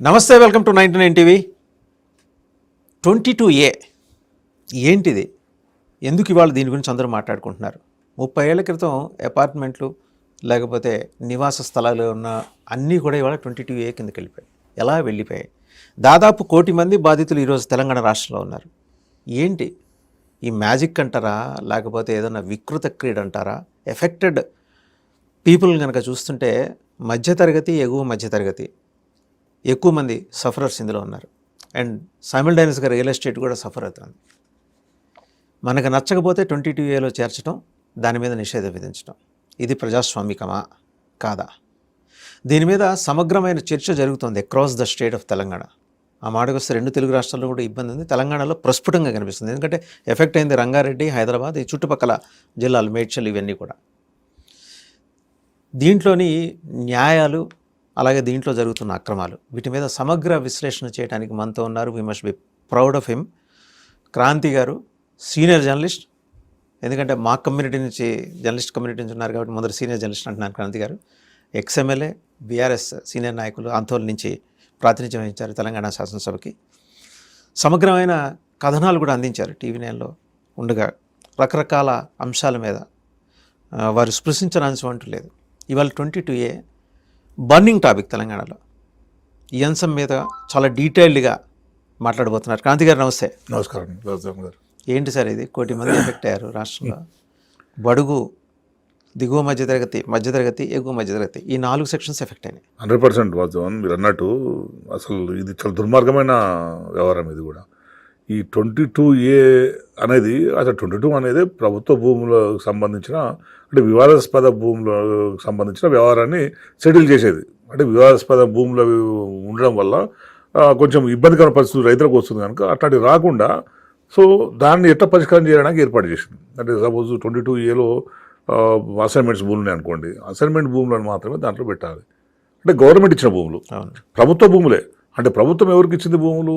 నమస్తే, welcome to 99 TV. 22A ఏంటిది? ఎందుకు ఇవాళ దీని గురించి అందరూ మాట్లాడుకుంటున్నారు? 30 ఏళ్ల క్రితం అపార్ట్మెంట్లు లేకపోతే నివాస స్థలాలు ఉన్న అన్నీ కూడా ఇవాళ 22A కిందకి వెళ్ళిపోయాయి. ఎలా వెళ్ళిపోయాయి? దాదాపు 1 కోటి మంది బాధితులు ఈరోజు తెలంగాణ రాష్ట్రంలో ఉన్నారు. ఏంటి ఈ మ్యాజిక్ అంటారా, లేకపోతే ఏదైనా వికృత క్రీడ అంటారా? ఎఫెక్టెడ్ పీపుల్ కనుక చూస్తుంటే మధ్యతరగతి, ఎగువ మధ్యతరగతి ఎక్కువ మంది సఫరర్స్ ఇందులో ఉన్నారు. అండ్ సైమల్టైనస్గా రియల్ ఎస్టేట్ కూడా సఫర్ అవుతుంది. మనకు నచ్చకపోతే 22Aలో చేర్చడం, దాని మీద నిషేధం విధించడం, ఇది ప్రజాస్వామికమా కాదా? దీని మీద సమగ్రమైన చర్చ జరుగుతుంది across the state of Telangana. ఆ మాటకు వస్తే 2 తెలుగు రాష్ట్రాల్లో కూడా ఇబ్బంది ఉంది, తెలంగాణలో ప్రస్ఫుటంగా కనిపిస్తుంది. ఎందుకంటే ఎఫెక్ట్ అయింది రంగారెడ్డి, హైదరాబాద్, ఈ చుట్టుపక్కల జిల్లాలు, మేడ్చల్, ఇవన్నీ కూడా. దీంట్లోని న్యాయాలు, అలాగే దీంట్లో జరుగుతున్న అక్రమాలు, వీటి మీద సమగ్ర విశ్లేషణ చేయడానికి మనతో ఉన్నారు. We must be proud of him. Kranti garu senior journalist. ఎందుకంటే మా కమ్యూనిటీ నుంచి, జర్నలిస్ట్ కమ్యూనిటీ నుంచి ఉన్నారు కాబట్టి మొదటి సీనియర్ జర్నలిస్ట్ అంటున్నాను. క్రాంతి గారు ఎక్స్ఎమ్మెల్యే, బీఆర్ఎస్ సీనియర్ నాయకులు, ఆందోళన నుంచి ప్రాతినిధ్యం వహించారు తెలంగాణ శాసనసభకి. సమగ్రమైన కథనాలు కూడా అందించారు టీవీ9లో ఉండగా. రకరకాల అంశాల మీద వారు స్పృశించని అంశం అంటూ లేదు. ఇవాళ 22A బర్నింగ్ టాపిక్ తెలంగాణలో. ఈ అంశం మీద చాలా డీటెయిల్డ్గా మాట్లాడబోతున్నారు. క్రాంతి గారు నమస్తే. నమస్కారం గారు. ఏంటి సార్ ఇది? 1 కోటి మంది ఎఫెక్ట్ అయ్యారు రాష్ట్రంలో. బడుగు, దిగువ మధ్యతరగతి, మధ్యతరగతి, ఎగువ మధ్యతరగతి, ఈ 4 సెక్షన్స్ ఎఫెక్ట్ అయినాయి. 100% వాస్తవం మీరు అన్నట్టు. అసలు ఇది చాలా దుర్మార్గమైన వ్యవహారం. ఇది కూడా ఈ 22A అనేది, అసలు 22 అనేది ప్రభుత్వ భూములకు సంబంధించిన, అంటే వివాదాస్పద భూములకు సంబంధించిన వ్యవహారాన్ని సెటిల్ చేసేది. అంటే వివాదాస్పద భూములు ఉండడం వల్ల కొంచెం ఇబ్బందికర పరిస్థితులు రైతులకు వస్తుంది కనుక అట్లాంటివి రాకుండా సో దాన్ని ఎట్లా పరిష్కారం చేయడానికి ఏర్పాటు చేసింది. అంటే సపోజ్ 22Aలో అసైన్మెంట్స్ భూములు అనుకోండి, అసైన్మెంట్ భూములను మాత్రమే దాంట్లో పెట్టాలి. అంటే గవర్నమెంట్ ఇచ్చిన భూములు, ప్రభుత్వ భూములే. అంటే ప్రభుత్వం ఎవరికి ఇచ్చింది భూములు?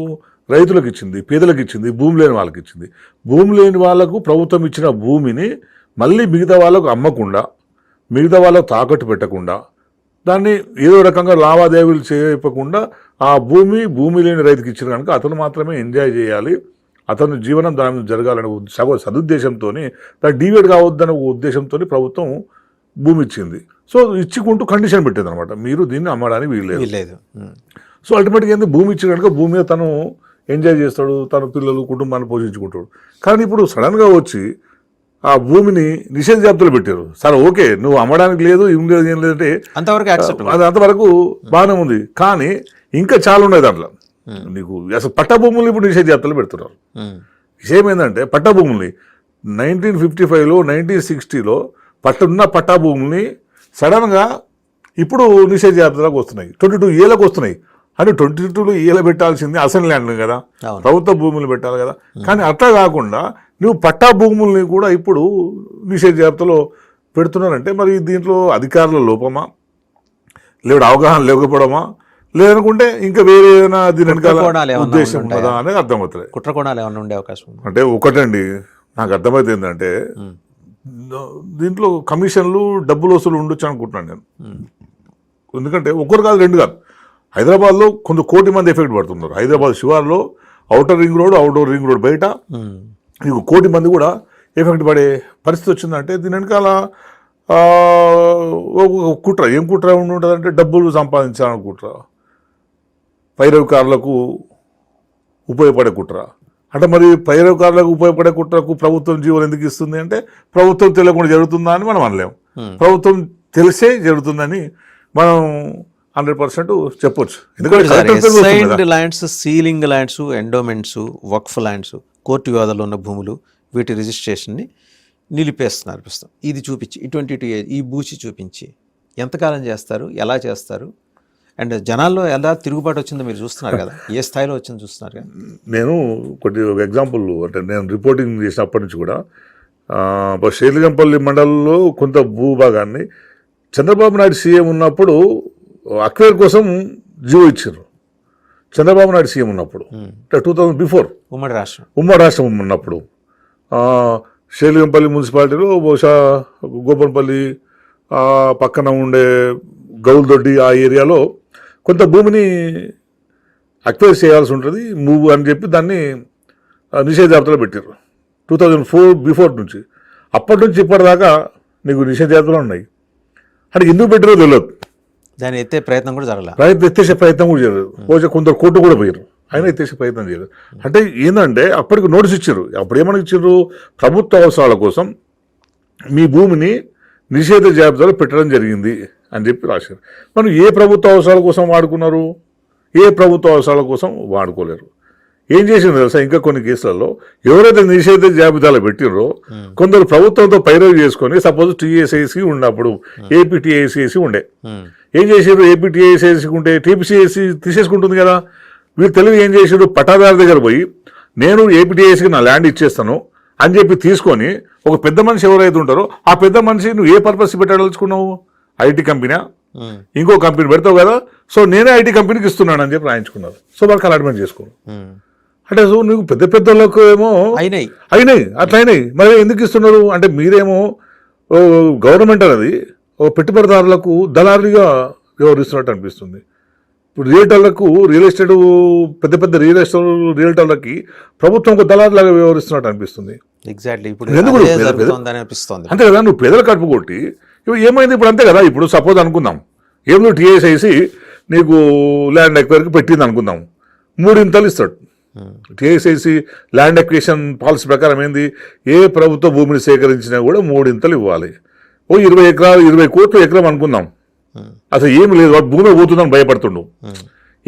రైతులకు ఇచ్చింది, పేదలకు ఇచ్చింది, భూమి లేని వాళ్ళకి ఇచ్చింది. భూమి లేని వాళ్ళకు ప్రభుత్వం ఇచ్చిన భూమిని మళ్ళీ మిగతా వాళ్ళకు అమ్మకుండా, మిగతా వాళ్ళకు తాకట్టు పెట్టకుండా, దాన్ని ఏదో రకంగా లావాదేవీలు చేయకుండా ఆ భూమి లేని రైతుకి ఇచ్చిన కనుక అతను మాత్రమే ఎంజాయ్ చేయాలి, అతని జీవనం దాని మీద జరగాలనే సదుద్దేశంతో, దాన్ని డీవేట్ కావద్దనే ఉద్దేశంతో ప్రభుత్వం భూమి ఇచ్చింది. సో ఇచ్చుకుంటూ కండిషన్ పెట్టింది అనమాట, మీరు దీన్ని అమ్మడానికి వీల్లేదు. సో అల్టిమేట్గా ఏంది, భూమి ఇచ్చిన కనుక భూమి మీద తను ఎంజాయ్ చేస్తాడు, తన పిల్లలు, కుటుంబాన్ని పోషించుకుంటాడు. కానీ ఇప్పుడు సడన్గా వచ్చి ఆ భూమిని నిషేధ జాబితాలో పెట్టారు. సరే ఓకే, నువ్వు అమ్మడానికి లేదు, ఏం లేదు, ఏం లేదంటే అది అంతవరకు బాగానే ఉంది. కానీ ఇంకా చాలా ఉన్నాయి దాంట్లో. నీకు అసలు పట్టా భూములు ఇప్పుడు నిషేధ జాబితాలో పెడుతున్నారు. విషయం ఏంటంటే పట్టా భూముల్ని 1955లో 1960లో ఉన్న పట్టా భూముల్ని సడన్గా ఇప్పుడు నిషేధ జాబితాలోకి వస్తున్నాయి, 22Aలకు వస్తున్నాయి. అంటే 22Aలో పెట్టాల్సింది అసలు ల్యాండ్ కదా, ప్రభుత్వ భూములు పెట్టాలి కదా. కానీ అట్లా కాకుండా నువ్వు పట్టా భూముల్ని కూడా ఇప్పుడు నిషేధ జాబితాలో పెడుతున్నారంటే మరి దీంట్లో అధికారుల లోపమా, లేదా అవగాహన లేకపోవడమా, లేదనుకుంటే ఇంకా వేరే ఏదైనా దీని వెనకాల ఉద్దేశం కదా అనేది అర్థమవుతుంది. కుట్రకోణాలు ఏమైనా ఉండే అవకాశం అంటే ఒకటండి, నాకు అర్థమైతే ఏంటంటే దీంట్లో కమిషన్లు, డబ్బులు వసూలు ఉండొచ్చు అనుకుంటున్నాను నేను. ఎందుకంటే ఒకరు కాదు, 2 కాదు. హైదరాబాద్లో 1 కోటి మంది ఎఫెక్ట్ పడుతున్నారు. హైదరాబాద్ శివార్లో outer ring road, outdoor ring road బయట 1 కోటి మంది కూడా ఎఫెక్ట్ పడే పరిస్థితి వచ్చిందంటే దీని వెనకాల కుట్ర. ఏం కుట్ర ఉంటుందంటే డబ్బులు సంపాదించాలని కుట్ర, పైరవికారులకు ఉపయోగపడే కుట్ర. అంటే మరి పైరవికారులకు ఉపయోగపడే కుట్రకు ప్రభుత్వం జీవోలు ఎందుకు ఇస్తుంది అంటే ప్రభుత్వం తెలియకుండా జరుగుతుందా అని మనం అనలేము. ప్రభుత్వం తెలిసే జరుగుతుందని మనం 100% చెప్పొచ్చు. ఎందుకంటే ల్యాండ్స్, సీలింగ్ ల్యాండ్స్, ఎండోమెంట్స్, వక్ఫ్ ల్యాండ్స్, కోర్టు వివాదాలు ఉన్న భూములు, వీటి రిజిస్ట్రేషన్ని నిలిపేస్తున్నారు ప్రస్తుతం. ఇది చూపించి 22A ఈ బూచి చూపించి ఎంతకాలం చేస్తారు, ఎలా చేస్తారు, అండ్ జనాల్లో ఎలా తిరుగుబాటు వచ్చిందో మీరు చూస్తున్నారు కదా, ఏ స్థాయిలో వచ్చిందో చూస్తున్నారు కదా. నేను ఒక ఎగ్జాంపుల్, అంటే నేను రిపోర్టింగ్ చేసినప్పటి నుంచి కూడా షేర్లింగంపల్లి మండలంలో కొంత భూభాగాన్ని చంద్రబాబు నాయుడు సీఎం ఉన్నప్పుడు అక్వేర్ కోసం జీవో ఇచ్చారు. చంద్రబాబు నాయుడు సీఎం ఉన్నప్పుడు, అంటే 2000 బిఫోర్ ఉమ్మడి రాష్ట్రం ఉన్నప్పుడు షేర్లింగంపల్లి మున్సిపాలిటీలో బహుశా గోపన్పల్లి పక్కన ఉండే గౌల్దొడ్డి ఆ ఏరియాలో కొంత భూమిని అక్వైర్ చేయాల్సి ఉంటుంది మూవ్ అని చెప్పి దాన్ని నిషేధ జాబితాలో పెట్టారు 2004 బిఫోర్ నుంచి. అప్పటి నుంచి ఇప్పటిదాకా నీకు నిషేధ జాబితాలో ఉన్నాయి. అంటే ఎందుకు పెట్టారో తెలియదు. దాన్ని ఎత్తే ప్రయత్నం కూడా జరగలేదు. ఎత్తేసే ప్రయత్నం కూడా చేయలేదు. కొందరు కోర్టు కూడా పోయారు, అయినా ఎత్తేసే ప్రయత్నం చేయలేదు. అంటే ఏంటంటే అప్పటికి నోటీస్ ఇచ్చారు. అప్పుడు ఏమని ఇచ్చారు, ప్రభుత్వ అవసరాల కోసం మీ భూమిని నిషేధ జాబితాలో పెట్టడం జరిగింది అని చెప్పి రాశారు. మనం ఏ ప్రభుత్వ అవసరాల కోసం వాడుకున్నారు, ఏ ప్రభుత్వ అవసరాల కోసం వాడుకోలేరు. ఏం చేసింది తెలుసా, ఇంకా కొన్ని కేసులలో ఎవరైతే నిషేధ జాబితాలో పెట్టిరో కొందరు ప్రభుత్వంతో పైరవి చేసుకొని, సపోజ్ టీఎస్ఐసి ఉన్నప్పుడు ఏపీటీఐసిసి ఉండే, ఏం చేసారు, ఏపీటీఐసిసి ఉంటే టీపీసీఐసి తీసేసుకుంటుంది కదా. వీళ్ళు తెలివి ఏం చేసారు, పట్టాదారు దగ్గర పోయి నేను ఏపీటీఐసికి నా ల్యాండ్ ఇచ్చేస్తాను అని చెప్పి తీసుకొని, ఒక పెద్ద మనిషి ఎవరైతే ఉంటారో ఆ పెద్ద మనిషి నువ్వు ఏ పర్పస్ పెట్టదలుచుకున్నావు, ఐటీ కంపెనీ ఇంకో కంపెనీ పెడతావు కదా, సో నేనే ఐటీ కంపెనీకి ఇస్తున్నాను అని చెప్పి రాయించుకున్నారు. సో వాళ్ళకి అలాట్మెంట్ చేసుకోండి. అంటే సో నువ్వు పెద్ద పెద్దలకు ఏమో అయినాయి, అట్లా అయినాయి. మరి ఎందుకు ఇస్తున్నారు అంటే మీరేమో గవర్నమెంట్ అనేది పెట్టుబడిదారులకు దళారులుగా వ్యవహరిస్తున్నట్టు అనిపిస్తుంది. ఇప్పుడు రియల్టర్లకు రియల్ ఎస్టేట్ పెద్ద పెద్ద రియల్టర్లకి ప్రభుత్వం ఒక దళారులాగా వ్యవహరిస్తున్నట్టు అనిపిస్తుంది. ఎగ్జాక్ట్లీ. ఇప్పుడు అంతే కదా, నువ్వు పేదలు కడుపు కొట్టి ఇప్పుడు ఏమైంది, ఇప్పుడు అంతే కదా. ఇప్పుడు సపోజ్ అనుకుందాం, ఏం టీఎస్ఐసి నీకు ల్యాండ్ ఎక్వైర్కి పెట్టింది అనుకుందాం, 3 ఇంతలు ఇస్తాడు. టీఎస్ఐసి ల్యాండ్ ఎక్విజిషన్ పాలసీ ప్రకారం ఏంది, ఏ ప్రభుత్వ భూమిని సేకరించినా కూడా 3 ఇంతలు ఇవ్వాలి. ఓ 20 ఎకరాలు 20 కోట్లు ఎకరం అనుకుందాం, అసలు ఏమి లేదు, వాడు భూమి పోతుందని భయపడుతుండు.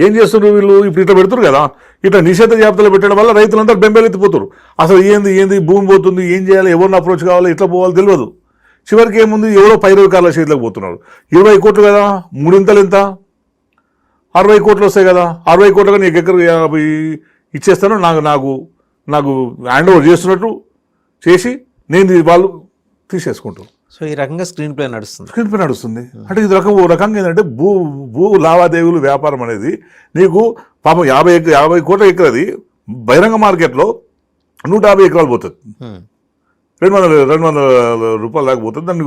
ఏం చేస్తున్నారు వీళ్ళు, ఇప్పుడు ఇట్లా పెడుతురు కదా, ఇట్లా నిషేధ జాబితాలో పెట్టడం వల్ల రైతులంతా బెంబేలెత్తిపోతారు. అసలు ఏంది భూమి పోతుంది, ఏం చేయాలి, ఎవరిని అప్రోచ్ కావాలి, ఎట్లా పోవాలి తెలియదు. చివరికి ఏముంది, ఎవరో 10 రకాల చేతిలోకి పోతున్నారు. 20 కోట్లు కదా, 3 ఇంతలు ఎంత, 60 కోట్లు వస్తాయి కదా. 60 కోట్లుగా నీకు ఎక్కడ 50 ఇచ్చేస్తాను, నాకు హ్యాండ్ ఓవర్ చేస్తున్నట్టు చేసి నేను వాళ్ళు తీసేసుకుంటారు. సో ఈ రకంగా స్క్రీన్ ప్లే నడుస్తుంది. అంటే ఇది ఓ రకంగా ఏంటంటే భూ లావాదేవీలు వ్యాపారం అనేది నీకు పాపం 50 కోట్ల ఎకరది బహిరంగ మార్కెట్లో 150 ఎకరాలు పోతుంది, 200 రూపాయలు దాకా పోతుంది. దాన్ని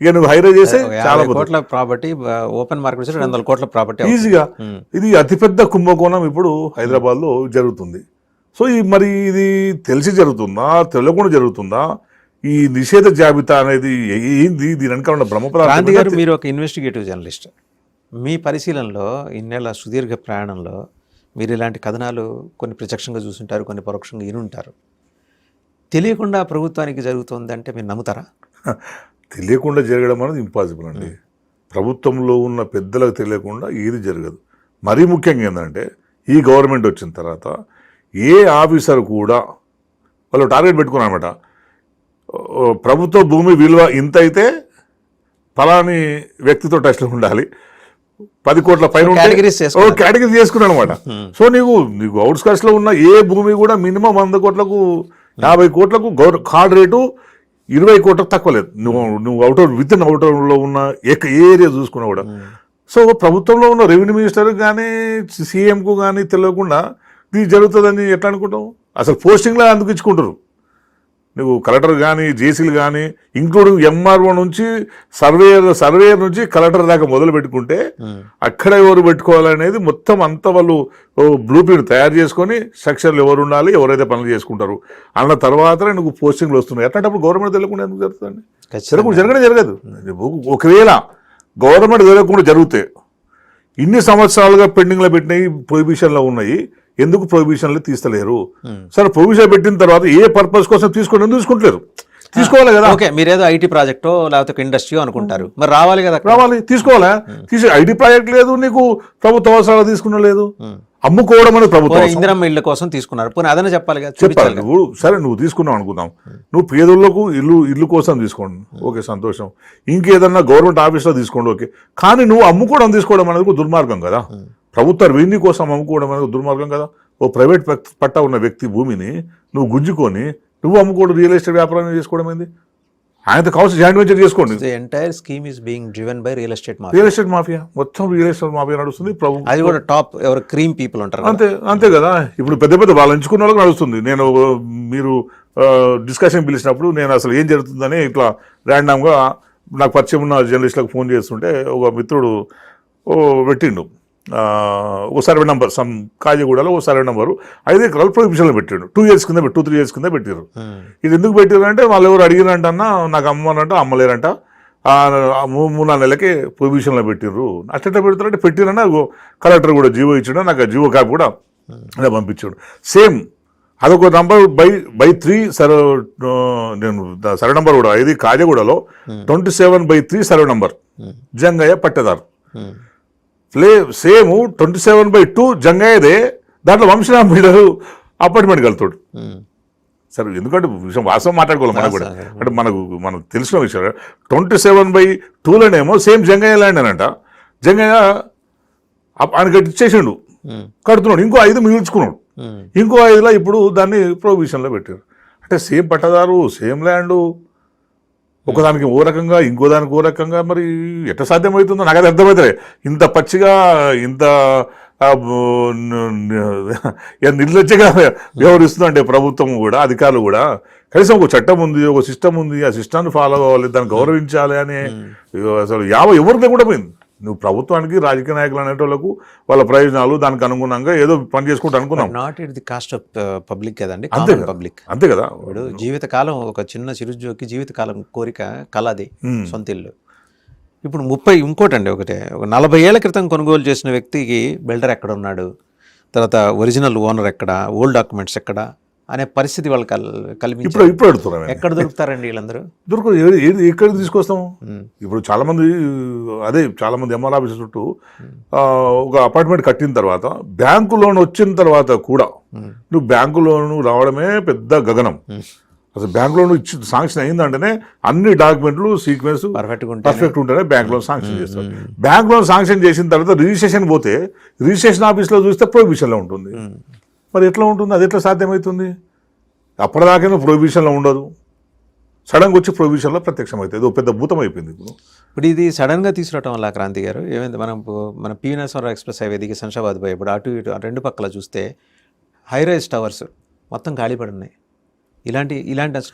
ఇక నువ్వు హైరేజ్ చేస్తే చాలా కోట్ల ప్రాపర్టీ, ఓపెన్ మార్కెట్ 200 కోట్ల ప్రాపర్టీ ఈజీగా. ఇది అతిపెద్ద కుంభకోణం ఇప్పుడు హైదరాబాద్లో జరుగుతుంది. సో మరి ఇది తెలిసి జరుగుతుందా, తెలియకుండా జరుగుతుందా, ఈ నిషేధ జాబితా అనేది ఏంది, దీని వెనక ఉన్న క్రాంతి గారు, మీరు ఒక ఇన్వెస్టిగేటివ్ జర్నలిస్ట్, మీ పరిశీలనలో ఇన్నేళ్ల సుదీర్ఘ ప్రయాణంలో మీరు ఇలాంటి కథనాలు కొన్ని ప్రత్యక్షంగా చూసుంటారు, కొన్ని పరోక్షంగా వినుంటారు. తెలియకుండా ప్రభుత్వానికి జరుగుతుంది అంటే మీరు నమ్ముతారా? తెలియకుండా జరగడం అనేది ఇంపాసిబుల్ అండి. ప్రభుత్వంలో ఉన్న పెద్దలకు తెలియకుండా ఏది జరగదు. మరీ ముఖ్యంగా ఏంటంటే ఈ గవర్నమెంట్ వచ్చిన తర్వాత ఏ ఆఫీసర్ కూడా వాళ్ళు టార్గెట్ పెట్టుకున్నారన్నమాట, ప్రభుత్వ భూమి విలువ ఇంత అయితే ఫలాని వ్యక్తితో టచ్లో ఉండాలి, 10 కోట్ల పైన కేటగిరీ చేసుకున్నాను అనమాట. సో నీకు అవుట్స్కట్స్లో ఉన్న ఏ భూమి కూడా మినిమం 100 కోట్లకు 50 కోట్లకు కార్డ్ రేటు 20 కోట్లకు తక్కువ లేదు. నువ్వు విత్ ఇన్ అవుటర్లో ఉన్న ఏరియా చూసుకున్నా కూడా. సో ప్రభుత్వంలో ఉన్న రెవెన్యూ మినిస్టర్ కానీ సీఎంకు కానీ తెలియకుండా ఇది జరుగుతుందని ఎట్లా అనుకుంటావు? అసలు పోస్టింగ్లో అందుకు ఇచ్చుకుంటారు. నువ్వు కలెక్టర్ కానీ జేసీలు కానీ ఇంక్లూడింగ్ ఎంఆర్ఓ నుంచి సర్వేయర్ నుంచి కలెక్టర్ దాకా మొదలు పెట్టుకుంటే అక్కడ ఎవరు పెట్టుకోవాలనేది మొత్తం అంతా వాళ్ళు బ్లూ ప్రింట్ తయారు చేసుకొని స్ట్రక్చర్లు ఎవరు ఉండాలి, ఎవరైతే పనులు చేసుకుంటారు అన్న తర్వాతనే నువ్వు పోస్టింగ్లు వస్తున్నాయి. అట్లాంటప్పుడు గవర్నమెంట్ తెలియకుండా ఎందుకు జరుగుతుందండి? జరగదు. ఒకవేళ గవర్నమెంట్ తెలియకుండా జరిగితే ఇన్ని సంవత్సరాలుగా పెండింగ్లో పెట్టినవి ప్రొహిబిషన్లో ఉన్నాయి, ఎందుకు ప్రొహిబిషన్లు తీస్తలేరు? సరే ప్రొహిబిషన్ పెట్టిన తర్వాత ఏ పర్పస్ కోసం తీసుకుంటలేరు? తీసుకోవాలి కదా. ఓకే, మీరేదో ఐటీ ప్రాజెక్టో లేకపోతే ఇండస్ట్రీ అనుకుంటారు, మరి రావాలి కదా. తీసుకోవాలా? ఐటీ ప్రాజెక్ట్ లేదు, నీకు ప్రభుత్వ అవసరాలు తీసుకున్న లేదు, అమ్ముకోవడం అనేది ప్రభుత్వం. ఇందిరమ్మ ఇళ్ళ కోసం తీసుకున్నారు, పోనీ అదనే చెప్పాలి కదా. చెప్పాలి. సరే నువ్వు తీసుకున్నావు అనుకుందాం, నువ్వు పేదోళ్లకు ఇల్లు కోసం తీసుకోండి, ఓకే సంతోషం. ఇంకేదన్నా గవర్నమెంట్ ఆఫీస్లో తీసుకోండి, ఓకే. కానీ నువ్వు అమ్ముకోవడం తీసుకోవడం అనేది దుర్మార్గం కదా. ప్రభుత్వ రెవెన్యూ కోసం అమ్ముకోవడం అనేది దుర్మార్గం కదా. ఓ ప్రైవేట్ పట్టా ఉన్న వ్యక్తి భూమిని నువ్వు గుంజుకొని నువ్వు అమ్ముకోవడం, రియల్ ఎస్టేట్ వ్యాపారం చేసుకోవడం ఏంది? ఆయనతో కావాల్సిన జాయింట్ వెంచర్ చేసుకోండి. Entire scheme is being driven by real estate mafia. మొత్తం రియల్ ఎస్టేట్ మాఫియా నడుస్తుంది. అది కూడా టాప్ ఎవరు క్రీమ్ పీపుల్ ఉంటారు. అంతే కదా. ఇప్పుడు పెద్ద వాళ్ళు ఎంచుకున్న వాళ్ళకి నడుస్తుంది. మీరు డిస్కషన్ పిలిచినప్పుడు నేను అసలు ఏం జరుగుతుందని ఇట్లా ర్యాండమ్గా నాకు పరిచయం ఉన్న జర్నలిస్టులకు ఫోన్ చేస్తుంటే ఒక మిత్రుడు పెట్టిండు, ఓ సర్వే నెంబర్ సమ్ కాజీగూడలో ఓ సర్వే నెంబరు 5 ఎకరాలు ప్రొహిబిషన్లో పెట్టాడు 2 years కింద 2-3 years కింద పెట్టారు. ఇది ఎందుకు పెట్టారు అంటే వాళ్ళు ఎవరు అడిగినంట అన్న నాకు అమ్మనంట అమ్మలేరంట 3-4 నెలలకే ప్రొహిబిషన్లో పెట్టిర్రు. అట్లా పెడతారంటే పెట్టిరన్నా కలెక్టర్ కూడా జీవో ఇచ్చాడు, నాకు ఆ జీవో కాపీ కూడా అలా పంపించాడు. సేమ్ అదొక నంబర్ బై 3 నేను సర్వే నెంబర్ కూడా 5 కాజగూడలో 27/3 సర్వే నెంబర్ జంగయ్య పట్టేదారు. సేమ్ 27/2 జంగయ్యదే, దాంట్లో వంశనామ బిల్డరు అపార్ట్మెంట్ కలుతాడు. సరే ఎందుకంటే విషయం వాస్తవం మాట్లాడుకోవాలి మనకు కూడా, అంటే మనకు తెలిసిన విషయం. 27/2లోనేమో సేమ్ జంగయ్య ల్యాండ్ అనంట, జంగయ్య ఆయన కట్టించేసిండు, కడుతున్నాడు, ఇంకో 5 మిగిల్చుకున్నాడు, ఇంకో 5లో ఇప్పుడు దాన్ని ప్రొహిబిషన్లో పెట్టారు. అంటే సేమ్ పట్టదారు సేమ్ ల్యాండ్, ఒకదానికి ఓ రకంగా ఇంకో దానికి ఓ రకంగా, మరి ఎట్లా సాధ్యమవుతుందో నాకు అది అర్థమవుతుంది. ఇంత పచ్చిగా ఇంత నిర్లజ్జగా వ్యవహరిస్తుందంటే ప్రభుత్వం కూడా, అధికారులు కూడా కనీసం ఒక చట్టం ఉంది, ఒక సిస్టమ్ ఉంది, ఆ సిస్టాన్ని ఫాలో అవ్వాలి, దాన్ని గౌరవించాలి అని అసలు ఎవరిదే కూడా పోయింది. నువ్వు ప్రభుత్వానికి రాజకీయ నాయకులు అనేటోళ్లకు వాళ్ళ ప్రయోజనాలు దానికి అనుగుణంగా ఏదో పని చేసుకుంటూ అనుకున్నాం. Not it the cost of public కదండి, పబ్లిక్ అంతే కదా. ఇప్పుడు జీవితకాలం ఒక చిన్న చిరుజోకి జీవితకాలం కోరిక కళ అది సొంత ఇల్లు. ఇప్పుడు 30 ఇంకోటండి, ఒక 40 ఏళ్ల క్రితం కొనుగోలు చేసిన వ్యక్తికి బిల్డర్ ఎక్కడ ఉన్నాడు, తర్వాత ఒరిజినల్ ఓనర్ ఎక్కడ, ఓల్డ్ డాక్యుమెంట్స్ ఎక్కడ అనే పరిస్థితి వాళ్ళు కల్పించారు. ఇప్పుడు అడుగుతున్నారు ఎక్కడ దొరుకుతారండి వీళ్ళందరూ? దొరకదు. ఎక్కడికి తీసుకొస్తాము? ఇప్పుడు చాలా మంది ఎంఆర్ ఆఫీస్ చుట్టూ ఒక అపార్ట్మెంట్ కట్టిన తర్వాత బ్యాంకు లోన్ వచ్చిన తర్వాత కూడా నువ్వు బ్యాంకు లోన్ రావడమే పెద్ద గగనం. అసలు బ్యాంక్ లోన్ శాంక్షన్ అయిందంటేనే అన్ని డాక్యుమెంట్లు సీక్వెన్స్ పర్ఫెక్ట్ ఉంటేనే బ్యాంక్ లోన్ శాంక్షన్ చేస్తారు. బ్యాంక్ లోన్ శాంక్షన్ చేసిన తర్వాత రిజిస్ట్రేషన్ పోతే రిజిస్ట్రేషన్ ఆఫీస్లో చూస్తే ప్రొహిబిషన్లో ఉంటుంది. మరి ఎట్లా ఉంటుంది? అది ఎట్లా సాధ్యమవుతుంది? అప్పటిదాకా ప్రొహిబిషన్లో ఉండదు, సడన్గా వచ్చి ప్రొహిబిషన్లో ప్రత్యక్షమవుతుంది. ఇది పెద్ద భూతం అయిపోయింది. ఇప్పుడు ఇది సడన్గా తీసుకురావటం వల్ల క్రాంతి గారు ఏమైంది, మన పి నరసింహారావు ఎక్స్ప్రెస్ హైవే దిగి శంషాబాద్ పోయి ఇప్పుడు అటు ఇటు 2 పక్కల చూస్తే హై రైజ్ టవర్స్ మొత్తం ఖాళీపడి ఉన్నాయి. ఇలాంటి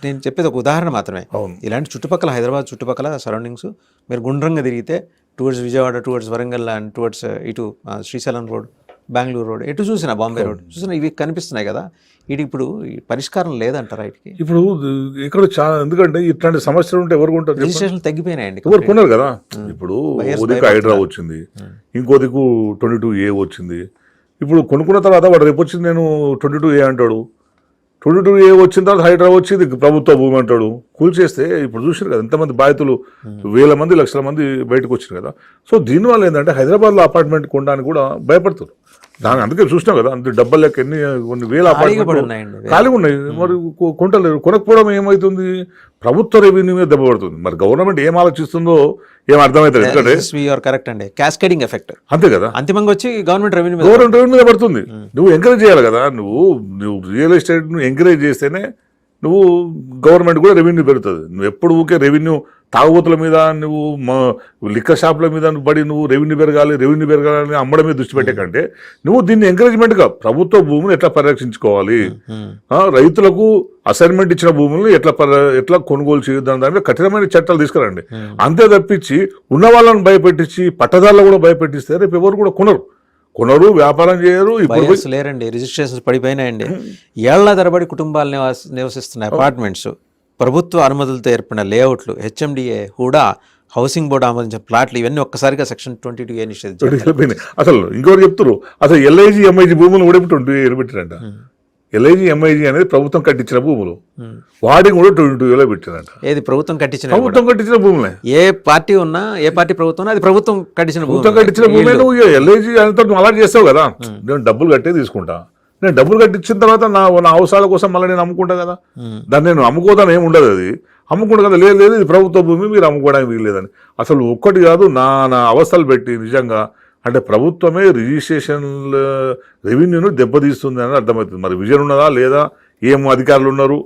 నేను చెప్పేది ఒక ఉదాహరణ మాత్రమే. ఇలాంటి చుట్టుపక్కల హైదరాబాద్ చుట్టుపక్కల సరౌండింగ్స్ మీరు గుండ్రంగా తిరిగితే towards Vijayawada, towards Warangal and towards ఇటు శ్రీశైలం రోడ్, బెంగళూరు రోడ్, ఎటు చూసినా బాంబే రోడ్ చూసినా ఇవి కనిపిస్తున్నాయి కదా. ఇది ఇప్పుడు పరిష్కారం లేదంటారా వీటికి? ఇప్పుడు ఇక్కడ చాలా, ఎందుకంటే ఇట్లాంటి సమస్యలు ఉంటే ఎవరు కొంటారు? రిజిస్ట్రేషన్ తగ్గిపోయినాయండి, ఎవరు కొన్నారు కదా. ఇప్పుడు హైడ్రా వచ్చింది, ఇంకో దిక్కు 22A వచ్చింది. ఇప్పుడు కొనుక్కున్న తర్వాత వాడు రేపు వచ్చింది నేను 22A అంటాడు, 22A వచ్చిన తర్వాత హైడ్రా వచ్చి ఇది ప్రభుత్వ భూమి అంటాడు. కూల్చేస్తే ఇప్పుడు చూసారు కదా ఎంతమంది బాధితులు, వేల మంది లక్షల మంది బయటకు వచ్చారు కదా. సో దీనివల్ల ఏంటంటే హైదరాబాద్లో అపార్ట్మెంట్ కొనడానికి కూడా భయపడుతున్నారు. దాని అందుకే చూసినాం కదా, అంత డబ్బులు లెక్క కొన్ని వేల అపార్ట్మెంట్ ఖాళీ ఉన్నాయి. మరి కొంటలేరు. కొనకపోవడం ఏమవుతుంది? ప్రభుత్వ రెవెన్యూ మీద దెబ్బపడుతుంది. మరి గవర్నమెంట్ ఏం ఆలోచిస్తుందో ఏం అర్థమవుతుంది. ఎందుకంటే కరెక్ట్ అండి, క్యాస్కేడింగ్ ఎఫెక్ట్ అంతే కదా. అంతిమంగా వచ్చి గవర్నమెంట్ రెవెన్యూ మీద పడుతుంది. నువ్వు ఎంకరేజ్ చేయాలి కదా. నువ్వు రియల్ ఎస్టేట్ ను ఎంకరేజ్ చేస్తేనే నువ్వు గవర్నమెంట్ కూడా రెవెన్యూ పెరుగుతుంది. నువ్వు ఎప్పుడు ఊకే రెవెన్యూ తాగుబోతుల మీద, నువ్వు లిక్కర్ షాపుల మీద పడి నువ్వు రెవెన్యూ పెరగాలని అమ్మడం మీద దృష్టి పెట్టే కంటే నువ్వు దీన్ని ఎంకరేజ్మెంట్గా ప్రభుత్వ భూములు ఎట్లా పరిరక్షించుకోవాలి, రైతులకు అసైన్మెంట్ ఇచ్చిన భూములను ఎట్లా కొనుగోలు చేయొద్దని దాని మీద కఠినమైన చట్టాలు తీసుకురండి. అంతే తప్పించి ఉన్న వాళ్ళని భయపెట్టించి పట్టదారులు కూడా భయపెట్టిస్తే రేపు ఎవరు కూడా కొనరు, వ్యాపారం చేయరు. ఇప్పుడు లేరండి, రిజిస్ట్రేషన్స్ పడిపోయినాయండి. ఏళ్ల తరబడి కుటుంబాలు నివసిస్తున్న అపార్ట్మెంట్స్, ప్రభుత్వ అనుమతులతో ఏర్పడిన లేఅవుట్లు, హెచ్ఎండిఏ కూడా హౌసింగ్ బోర్డు ఆమోదించిన ప్లాట్లు, ఇవన్నీ ఒక్కసారిగా సెక్షన్ 22A నిషేధించారు. అసలు ఇంకొకరు చెప్తారు, అసలు LIG MIG భూములు కూడా 22A పెట్టారంట. LIG MIG అనేది ప్రభుత్వం కట్టించిన భూములు, వాటిని కూడా 22A పెట్టారంట. ఏది ప్రభుత్వం కట్టించిన భూములే. ఏ పార్టీ ప్రభుత్వం అది ప్రభుత్వం కట్టించిన భూములే. నువ్వు LIG అంతా అలాంటి చేస్తావు కదా. నేను డబ్బులు కట్టే తీసుకుంటా, నేను డబ్బులు కట్టించిన తర్వాత నా అవసరాల కోసం మళ్ళీ నేను అమ్ముకుంటా కదా. దాన్ని నేను అమ్ముకోదాని ఏమి ఉండదు. అది అమ్ముకుంటా కదా. లేదు ఇది ప్రభుత్వ భూమి, మీరు అమ్ముకోవడానికి వీల్లేదని. అసలు ఒక్కటి కాదు నా అవస్థలు పెట్టి నిజంగా, అంటే ప్రభుత్వమే రిజిస్ట్రేషన్ రెవెన్యూను దెబ్బతీస్తుంది అని అర్థమవుతుంది. మరి విజన్ ఉన్నదా లేదా, ఏం అధికారులు ఉన్నారు,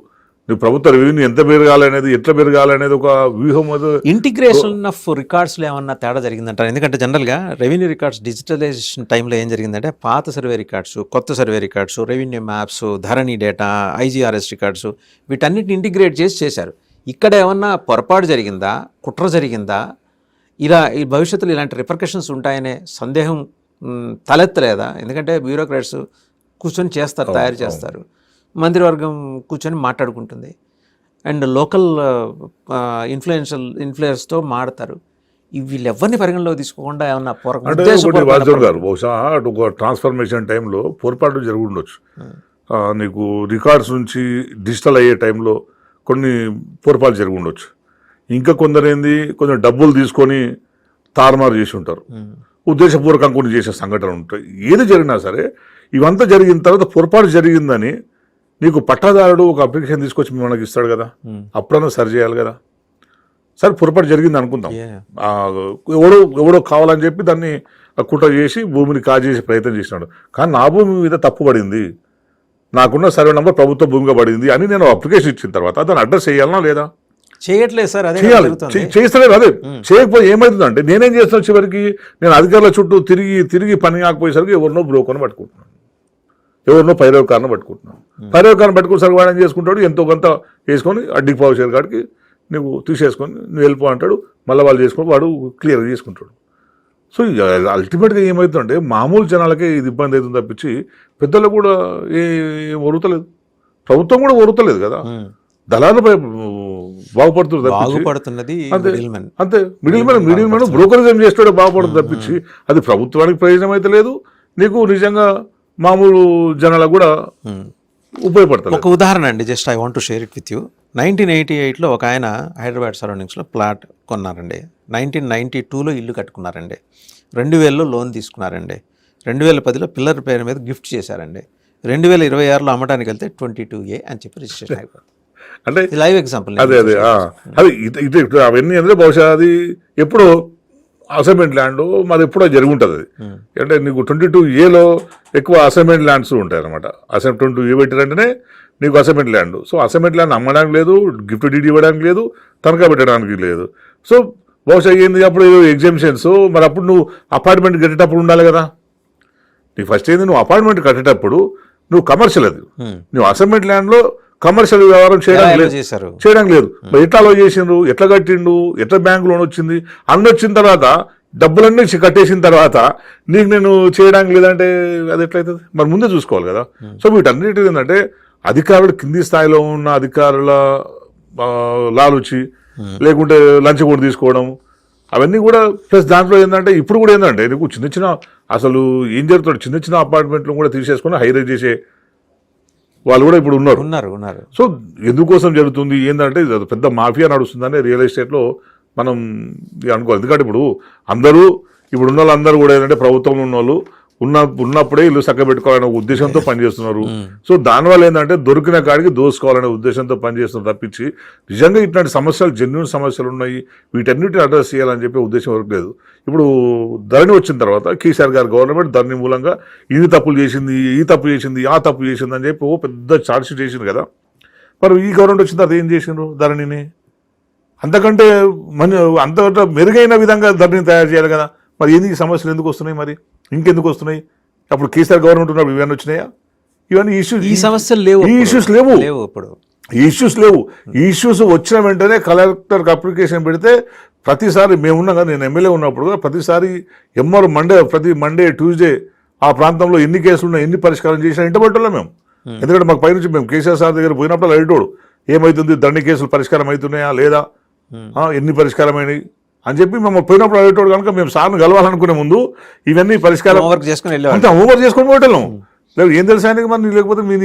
నువ్వు ప్రభుత్వ రెవెన్యూ ఎంత పెరగాలనేది, ఎట్లా పెరగాలనేది ఒక వ్యూహం. ఇంటిగ్రేషన్ ఆఫ్ రికార్డ్స్లో ఏమన్నా తేడా జరిగిందంటారు? ఎందుకంటే జనరల్గా రెవెన్యూ రికార్డ్స్ డిజిటలైజేషన్ టైంలో ఏం జరిగిందంటే పాత సర్వే రికార్డ్స్, కొత్త సర్వే రికార్డ్స్, రెవెన్యూ మ్యాప్స్, ధరణి డేటా, IGRS రికార్డ్స్, వీటన్నిటిని ఇంటిగ్రేట్ చేశారు. ఇక్కడ ఏమన్నా పొరపాటు జరిగిందా, కుట్ర జరిగిందా, ఇలా ఈ భవిష్యత్తులో ఇలాంటి రిపర్కషన్స్ ఉంటాయనే సందేహం తలెత్తలేదా? ఎందుకంటే బ్యూరోక్రాట్స్ కూర్చొని చేస్తారు, తయారు చేస్తారు, మంత్రివర్గం కూర్చొని మాట్లాడుకుంటుంది, అండ్ లోకల్ ఇన్ఫ్లుయెన్స్తో మాడతారు. వీళ్ళు ఎవరిని పరిగణలో తీసుకోకుండా ఏమన్నా అంటే ఒకటి వాసుదేవ్ గారు బహుశా ఒక ట్రాన్స్ఫర్మేషన్ టైంలో పొరపాటు జరిగి ఉండొచ్చు. నీకు రికార్డ్స్ నుంచి డిజిటల్ అయ్యే టైంలో కొన్ని పొరపాటు జరిగి ఉండొచ్చు. ఇంకా కొంచెం డబ్బులు తీసుకొని తారుమారు చేసి ఉంటారు, ఉద్దేశపూర్వకంగా కొన్ని చేసే సంఘటనలు ఉంటాయి. ఏది జరిగినా సరే ఇవంతా జరిగిన తర్వాత పొరపాటు జరిగిందని నీకు పట్టాదారుడు ఒక అప్లికేషన్ తీసుకొచ్చి మనకి ఇస్తాడు కదా, అప్పుడన్నా సరి చేయాలి కదా. సరే పొరపాటు జరిగింది అనుకుందాం, ఎవడో కావాలని చెప్పి దాన్ని కుట్ర చేసి భూమిని కాజేసే ప్రయత్నం చేసినాడు. కానీ నా భూమి మీద తప్పు పడింది, నాకున్న సర్వే నెంబర్ ప్రభుత్వ భూమిగా పడింది అని నేను అప్లికేషన్ ఇచ్చిన తర్వాత దాన్ని అడ్రస్ చేయాలనా లేదా? చేయట్లేదు సార్, అదే చేస్తలేదు. అదే చేయకపోతే ఏమవుతుందంటే నేనేం చేస్తున్నా, చివరికి నేను అధికారుల చుట్టూ తిరిగి పని కాకపోయేసరికి ఎవరినో బ్రోకర్ని పట్టుకుంటున్నాను, ఎవరినో పైరవకారణ పట్టుకుంటున్నాను. పైరవకారణ పట్టుకుని వాడు ఏం చేసుకుంటాడు, ఎంతో కొంత వేసుకొని అడ్డికి పావుషేర్ కాడికి నువ్వు తీసేసుకొని నువ్వు వెళ్ళిపో అంటాడు. మళ్ళీ వాళ్ళు చేసుకొని వాడు క్లియర్గా చేసుకుంటాడు. సో అల్టిమేట్గా ఏమవుతుందంటే మామూలు జనాలకే ఇది ఇబ్బంది అవుతుంది తప్పించి పెద్దలకు కూడా ఒరుతలేదు, ప్రభుత్వం కూడా ఒరుతలేదు కదా. దళాలు బాగుపడుతున్నది అంతే. మిడిల్ మ్యాన్ బ్రోకరిజం చేస్తాడే బాగుపడుతుంది తప్పించి అది ప్రభుత్వానికి ప్రయోజనం అయితే లేదు, నీకు నిజంగా మామూలు జనాలకు కూడా ఉపయోగపడుతుంది. ఒక ఉదాహరణ అండి, just I want to share it with you. 1988లో ఒక ఆయన హైదరాబాద్ సరౌండింగ్స్లో ప్లాట్ కొన్నారండి. 1992లో ఇల్లు కట్టుకున్నారండి. 2000లో లోన్ తీసుకున్నారండి. 2010లో పిల్లర్ పేరు మీద గిఫ్ట్ చేశారండి. 2026లో అమ్మటానికి వెళ్తే 22A అని చెప్పి రిజిస్ట్రేషన్ అయిపోతుంది. అంటే లైవ్ ఎగ్జాంపుల్. అదే అవన్నీ అంటే బహుశా అది ఎప్పుడో అసైన్మెంట్ ల్యాండ్ మాది ఎప్పుడో జరిగి ఉంటుంది. అది అంటే నీకు 22Aలో ఎక్కువ అసైన్మెంట్ ల్యాండ్స్ ఉంటాయి అనమాట. 22A పెట్టారంటేనే నీకు assignment land. So assignment land అమ్మడానికి లేదు, గిఫ్ట్ డీడీ ఇవ్వడానికి లేదు, తనఖా పెట్టడానికి లేదు. సో బహుశా ఏంది అప్పుడు ఎగ్జామ్షన్స్. మరి అప్పుడు నువ్వు అపార్ట్మెంట్ కట్టేటప్పుడు ఉండాలి కదా. నీకు ఫస్ట్ ఏంది, నువ్వు అపార్ట్మెంట్ కట్టేటప్పుడు నువ్వు కమర్షియల్, అది నువ్వు అసైన్మెంట్ ల్యాండ్లో కమర్షియల్ వ్యవహారం చేయడానికి లేదు. ఎట్లా అలో చేసిండ్రు, ఎట్లా కట్టిండు, ఎట్లా బ్యాంక్ లోన్ వచ్చింది, అన్ని వచ్చిన తర్వాత డబ్బులన్నీ కట్టేసిన తర్వాత నీకు నేను చేయడానికి లేదంటే అది ఎట్లయితుంది? మరి ముందే చూసుకోవాలి కదా. సో వీటన్నిటి ఏంటంటే అధికారులు కింది స్థాయిలో ఉన్న అధికారుల లాలుచి, లేకుంటే లంచ్ కూడా తీసుకోవడం, అవన్నీ కూడా ప్లస్ దాంట్లో ఏంటంటే ఇప్పుడు కూడా ఏంటంటే నీకు చిన్న అసలు ఏం జరుగుతుంది, చిన్న అపార్ట్మెంట్లు కూడా తీసేసుకుని హైరేజ్ చేసే వాళ్ళు కూడా ఇప్పుడు ఉన్నారు. సో ఎందుకోసం జరుగుతుంది ఏంటంటే పెద్ద మాఫియా నడుస్తుందని రియల్ ఎస్టేట్లో మనం అనుకోవాలి. ఎందుకంటే ఇప్పుడు ఉన్న వాళ్ళందరూ కూడా ఏంటంటే ప్రభుత్వంలో ఉన్న వాళ్ళు ఉన్నప్పుడే ఇల్లు చక్కబెట్టుకోవాలనే ఉద్దేశంతో పనిచేస్తున్నారు. సో దానివల్ల ఏంటంటే దొరికిన కాడికి దోసుకోవాలనే ఉద్దేశంతో పనిచేస్తున్నారు తప్పించి నిజంగా ఇట్లాంటి సమస్యలు, జెన్యూన్ సమస్యలు ఉన్నాయి, వీటన్నిటిని అడ్రస్ చేయాలని చెప్పే ఉద్దేశం వరకు లేదు. ఇప్పుడు ధరణి వచ్చిన తర్వాత కేసీఆర్ గారు గవర్నమెంట్ ధరణి మూలంగా ఇది తప్పులు చేసింది, ఈ తప్పు చేసింది, ఆ తప్పు చేసింది అని చెప్పి పెద్ద ఛార్జ్ షీట్ చేసింది కదా. మరి ఈ గవర్నమెంట్ వచ్చిన తర్వాత ఏం చేసిండ్రు? ధరణిని అంతకంటే అంతకంటే మెరుగైన విధంగా ధరణిని తయారు చేయాలి కదా. మరి ఏంది ఈ సమస్యలు ఎందుకు వస్తున్నాయి, మరి ఇంకెందుకు వస్తున్నాయి? అప్పుడు కేసీఆర్ గవర్నమెంట్ ఉన్నప్పుడు ఇవన్నీ వచ్చినాయా? ఇవన్నీ సమస్యలు లేవు, ఈ ఇష్యూస్ లేవు. ఈ ఇష్యూస్ వచ్చిన వెంటనే కలెక్టర్కి అప్లికేషన్ పెడితే ప్రతిసారి మేమున్నాం కదా, నేను ఎమ్మెల్యే ఉన్నప్పుడు కూడా ప్రతిసారి ప్రతి మండే ట్యూస్డే ఆ ప్రాంతంలో ఎన్ని కేసులు ఉన్నాయి, ఎన్ని పరిష్కారం చేసినా ఇంటబట్టలో మేము. ఎందుకంటే మాకు పైనుంచి మేము కేసీఆర్ సార్ దగ్గర పోయినప్పుడు అడిగేటోడు ఏమవుతుంది, దండి కేసులు పరిష్కారం అవుతున్నాయా లేదా, ఎన్ని పరిష్కారమైనవి అని చెప్పి మేము పోయినప్పుడు అడిగేటోడు కనుక మేము సార్ని కలవాలనుకునే ముందు ఇవన్నీ పరిష్కారం హోంవర్క్ చేసుకుని పోవటం లేదు. ఏం తెలుసు ఆయనకి మరి, లేకపోతే మీ